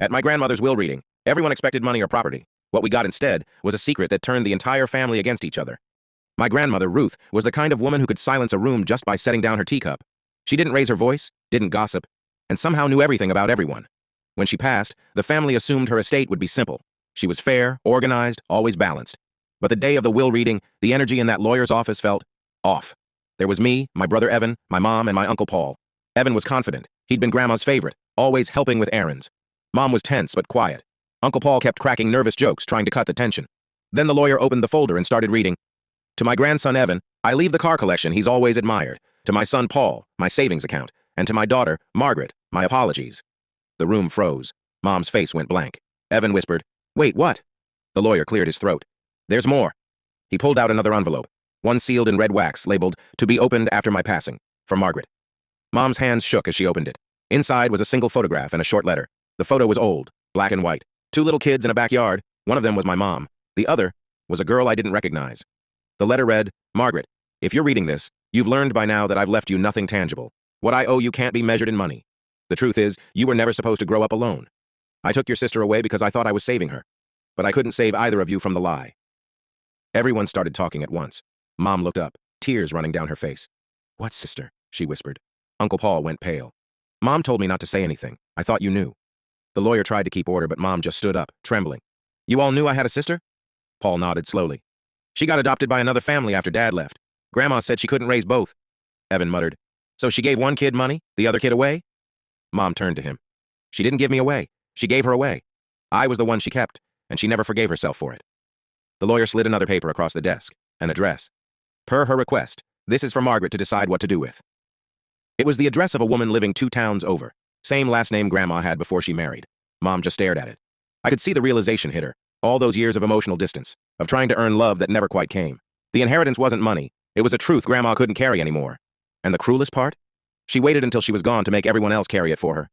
At my grandmother's will reading, everyone expected money or property. What we got instead was a secret that turned the entire family against each other. My grandmother, Ruth, was the kind of woman who could silence a room just by setting down her teacup. She didn't raise her voice, didn't gossip, and somehow knew everything about everyone. When she passed, the family assumed her estate would be simple. She was fair, organized, always balanced. But the day of the will reading, the energy in that lawyer's office felt off. There was me, my brother Evan, my mom, and my Uncle Paul. Evan was confident. He'd been Grandma's favorite, always helping with errands. Mom was tense but quiet. Uncle Paul kept cracking nervous jokes, trying to cut the tension. Then the lawyer opened the folder and started reading. To my grandson Evan, I leave the car collection he's always admired. To my son Paul, my savings account. And to my daughter, Margaret, my apologies. The room froze. Mom's face went blank. Evan whispered, "Wait, what?" The lawyer cleared his throat. "There's more." He pulled out another envelope, one sealed in red wax, labeled, "To be opened after my passing," from Margaret. Mom's hands shook as she opened it. Inside was a single photograph and a short letter. The photo was old, black and white. Two little kids in a backyard. One of them was my mom. The other was a girl I didn't recognize. The letter read, "Margaret, if you're reading this, you've learned by now that I've left you nothing tangible. What I owe you can't be measured in money. The truth is, you were never supposed to grow up alone. I took your sister away because I thought I was saving her. But I couldn't save either of you from the lie." Everyone started talking at once. Mom looked up, tears running down her face. "What sister?" she whispered. Uncle Paul went pale. "Mom told me not to say anything. I thought you knew." The lawyer tried to keep order, but Mom just stood up, trembling. "You all knew I had a sister?" Paul nodded slowly. "She got adopted by another family after Dad left. Grandma said she couldn't raise both." Evan muttered. "So she gave one kid money, the other kid away?" Mom turned to him. "She didn't give me away. She gave her away. I was the one she kept, and she never forgave herself for it." The lawyer slid another paper across the desk, an address. "Per her request, this is for Margaret to decide what to do with." It was the address of a woman living 2 towns over. Same last name Grandma had before she married. Mom just stared at it. I could see the realization hit her. All those years of emotional distance, of trying to earn love that never quite came. The inheritance wasn't money. It was a truth Grandma couldn't carry anymore. And the cruelest part? She waited until she was gone to make everyone else carry it for her.